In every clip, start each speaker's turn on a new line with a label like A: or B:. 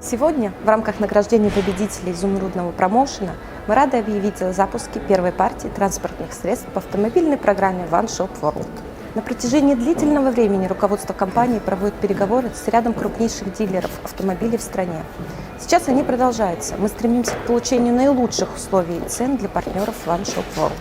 A: Сегодня в рамках награждения победителей изумрудного промоушена мы рады объявить о запуске первой партии транспортных средств по автомобильной программе One Shop World. На протяжении длительного времени руководство компании проводит переговоры с рядом крупнейших дилеров автомобилей в стране. Сейчас они продолжаются. Мы стремимся к получению наилучших условий и цен для партнеров One Shop World.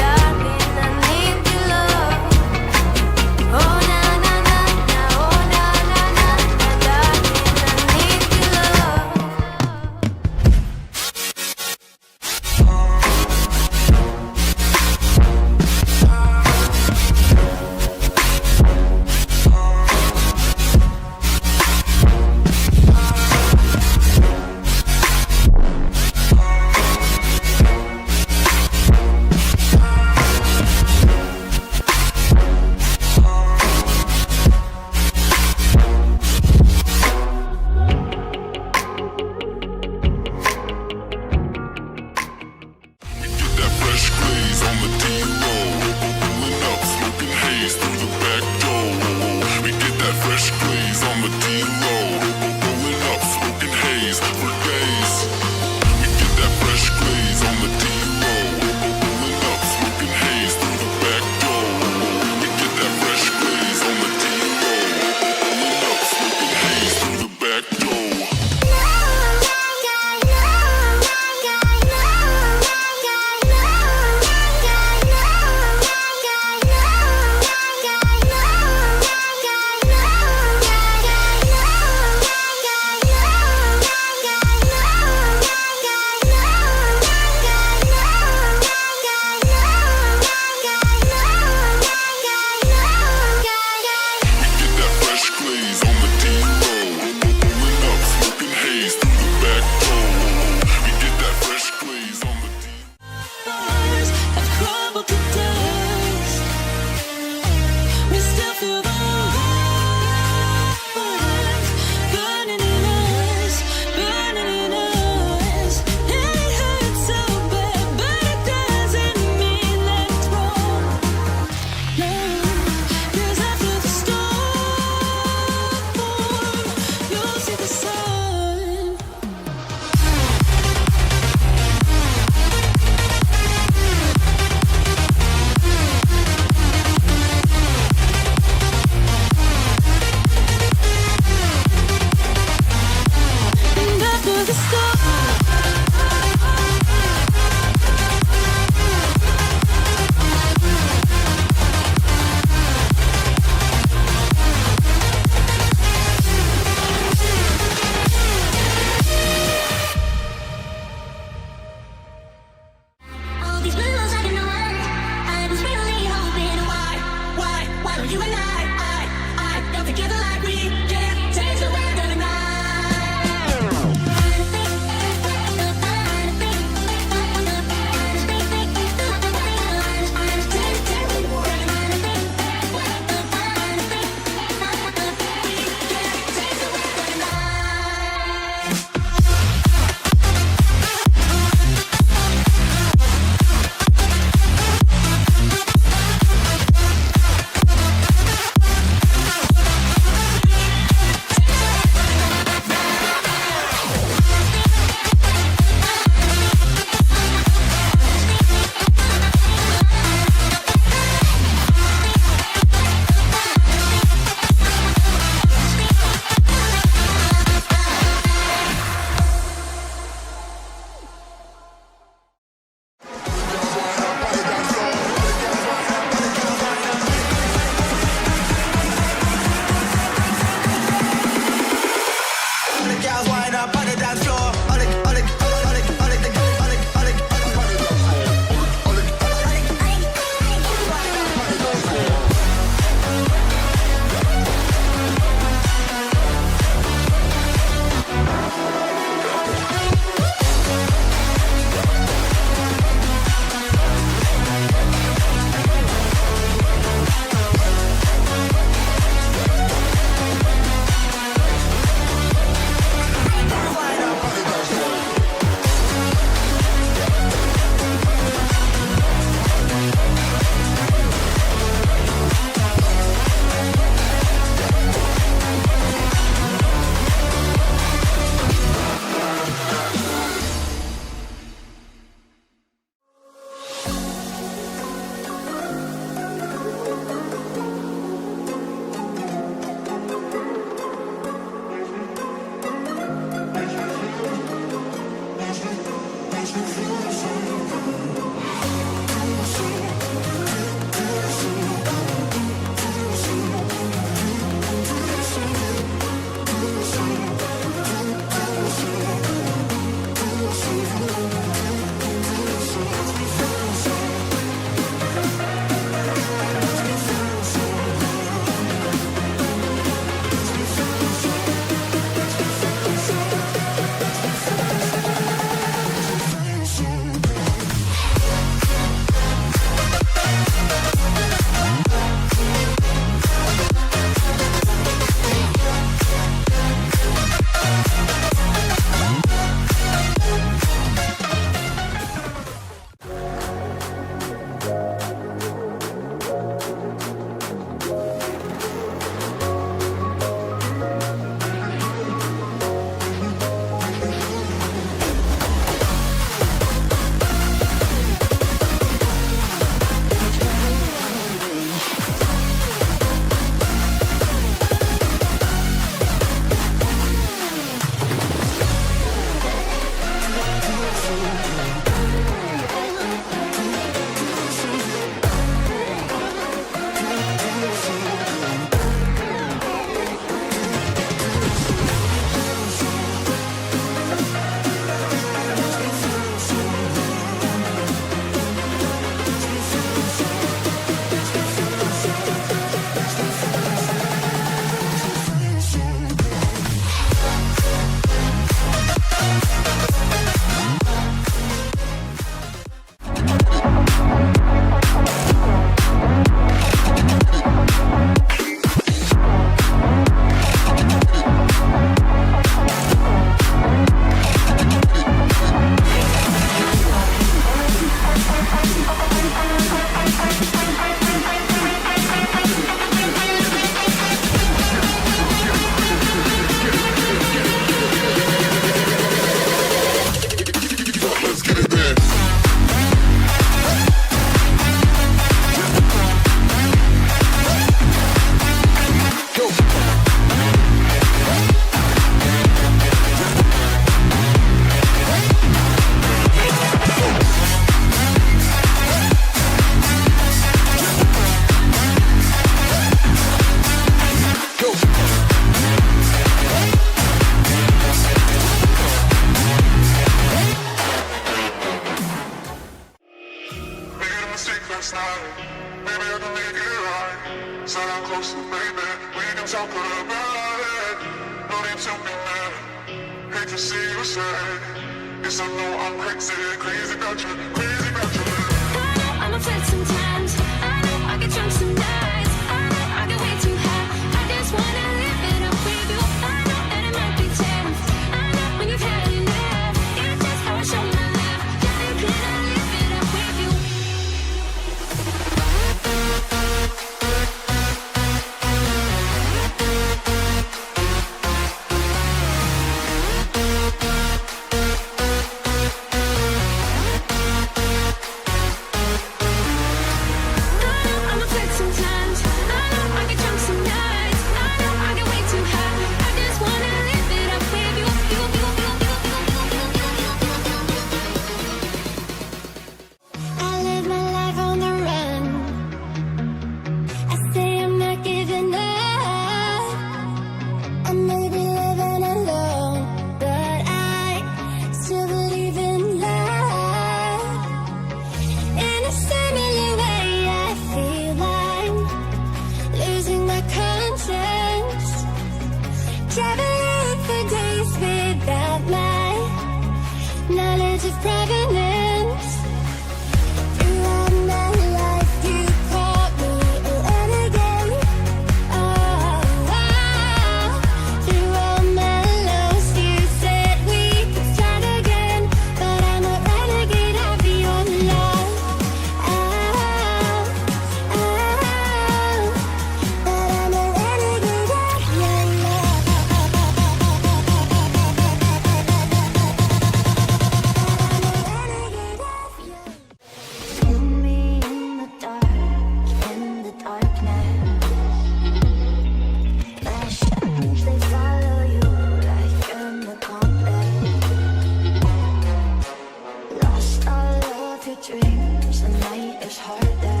B: dreams, the night is harder.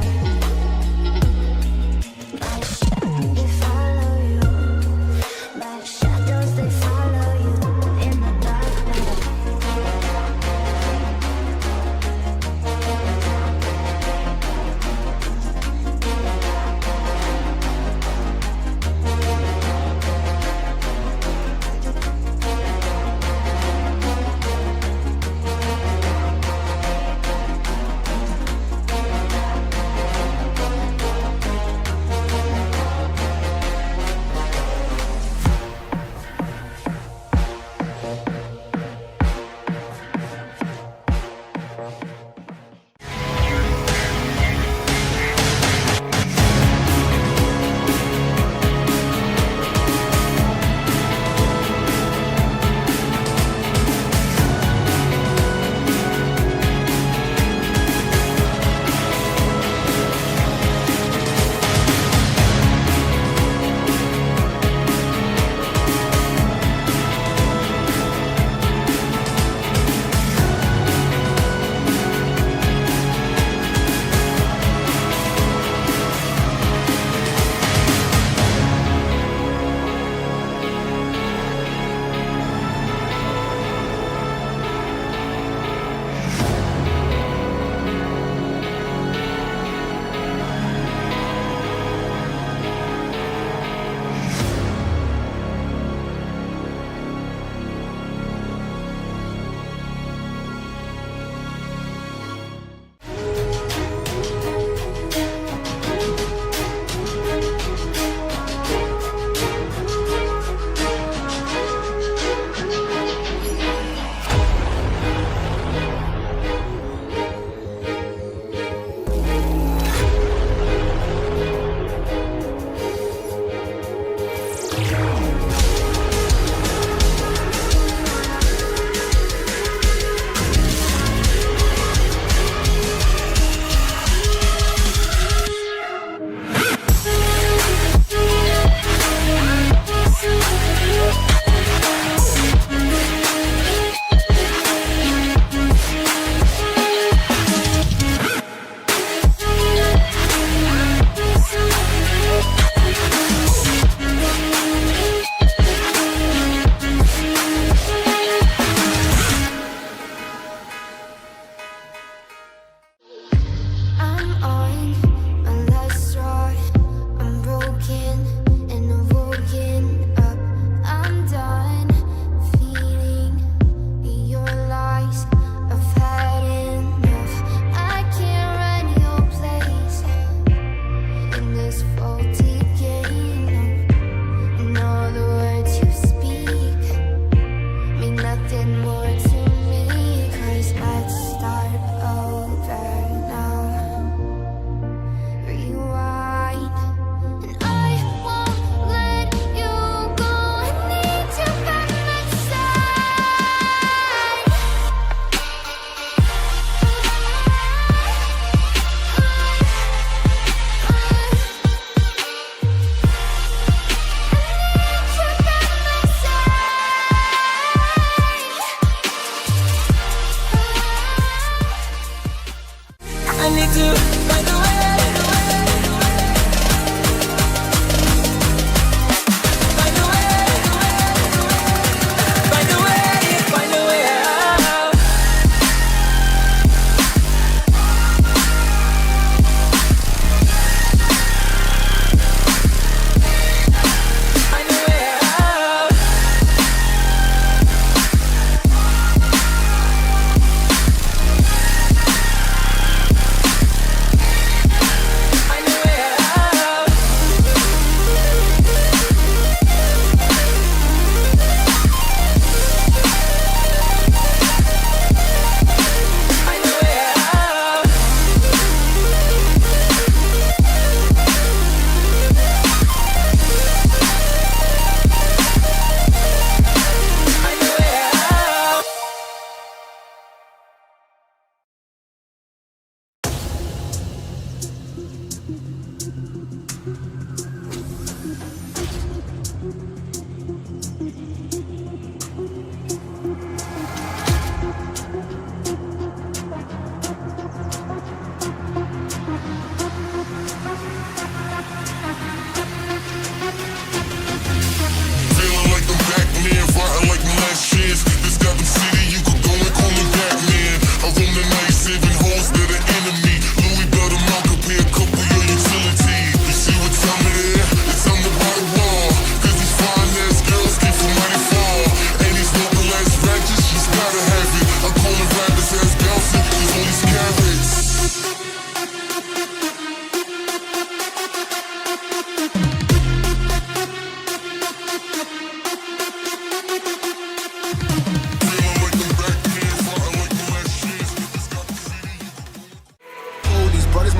B: My shadows follow you. My shadows they follow you in the darkness.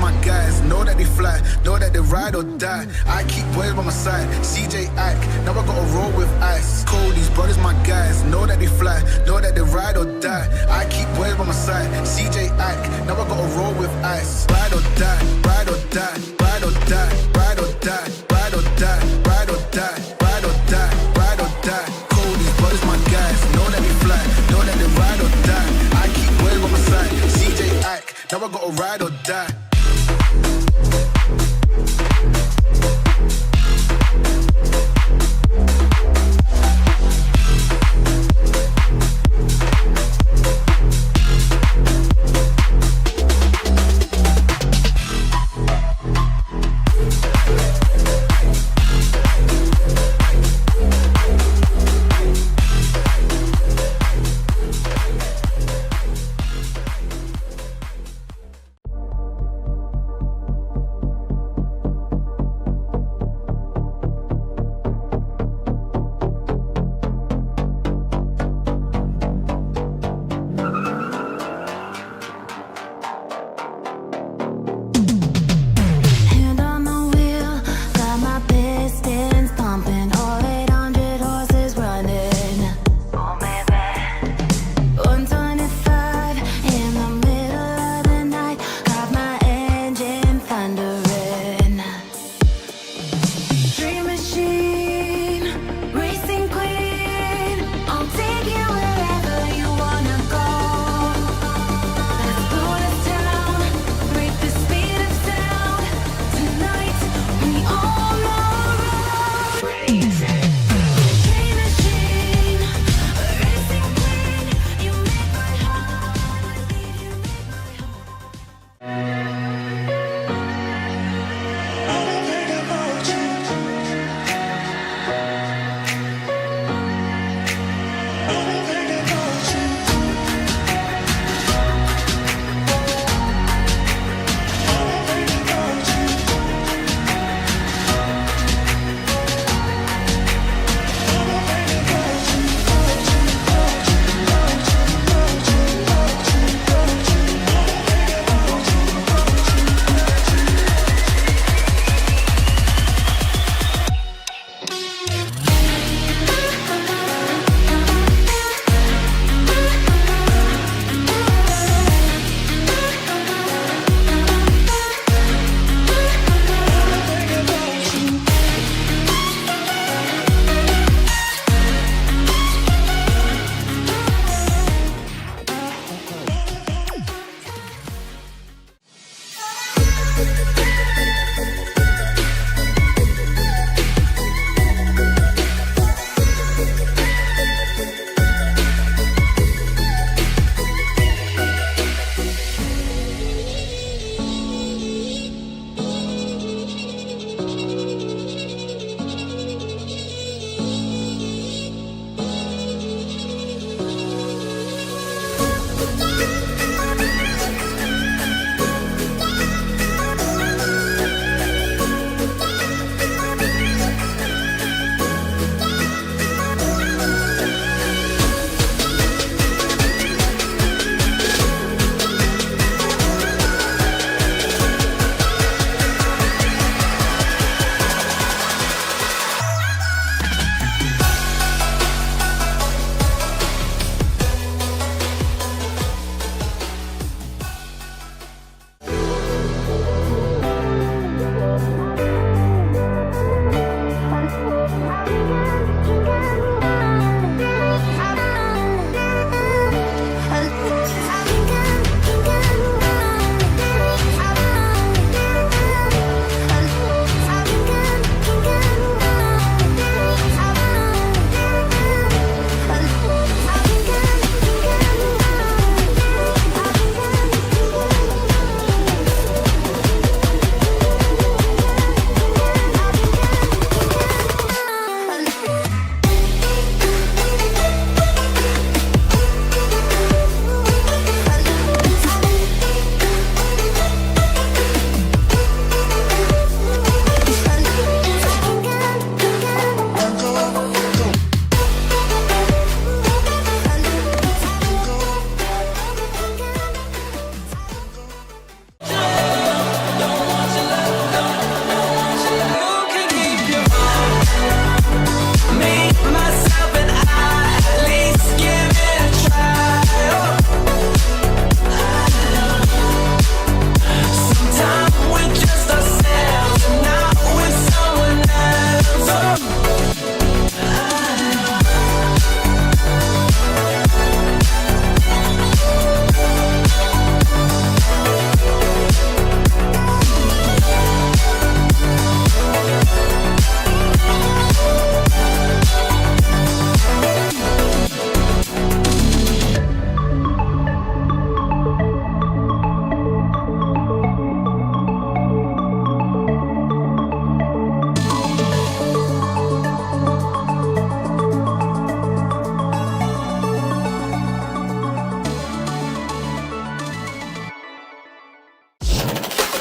C: my guys, know that they fly, know that they ride or die. I keep boys by my side, CJ Ike, now I gotta roll with ice. Cody's brothers, my guys, know that they fly, know that they ride or die. I keep boys by my side, CJ Ike, now I gotta roll with ice. Ride or die, ride or die, ride or die, ride or die, ride or die, ride or die, ride or die, ride or die. Cody's brothers, my guys, know that they fly, know that they ride or die. I keep boys by my side, CJ Ike, now I gotta ride or die.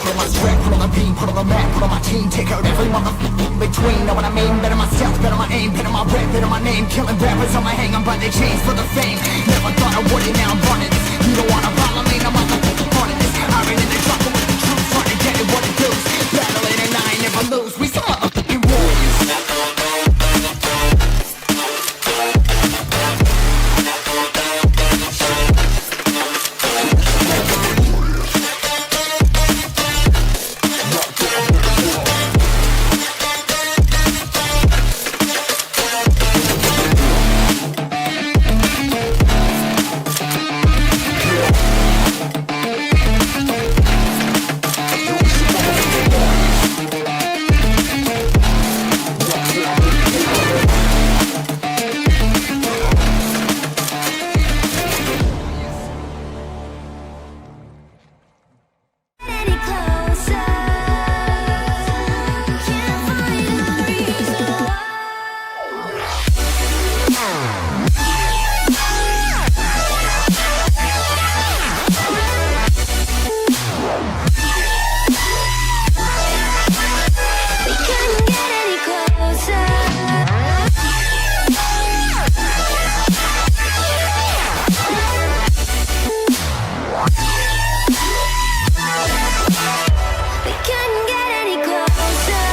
D: put on my spread, put on the beam, put on the map, put on my team, take out every motherfucker between. Know what I mean? Better myself, better my aim, better my rep, better my name. Killing rappers on my hang, I'm by the chains for the fame. Never thought I would it, now I'm running this. You don't wanna follow me, no motherfucker running this. Iron in the trucker with the truth, trying to get it what it does. Battling and I ain't never lose. We some motherfucking warriors.
B: Any closer? Can't find a reason why. We couldn't get any closer. We couldn't get any closer. We couldn't get any closer.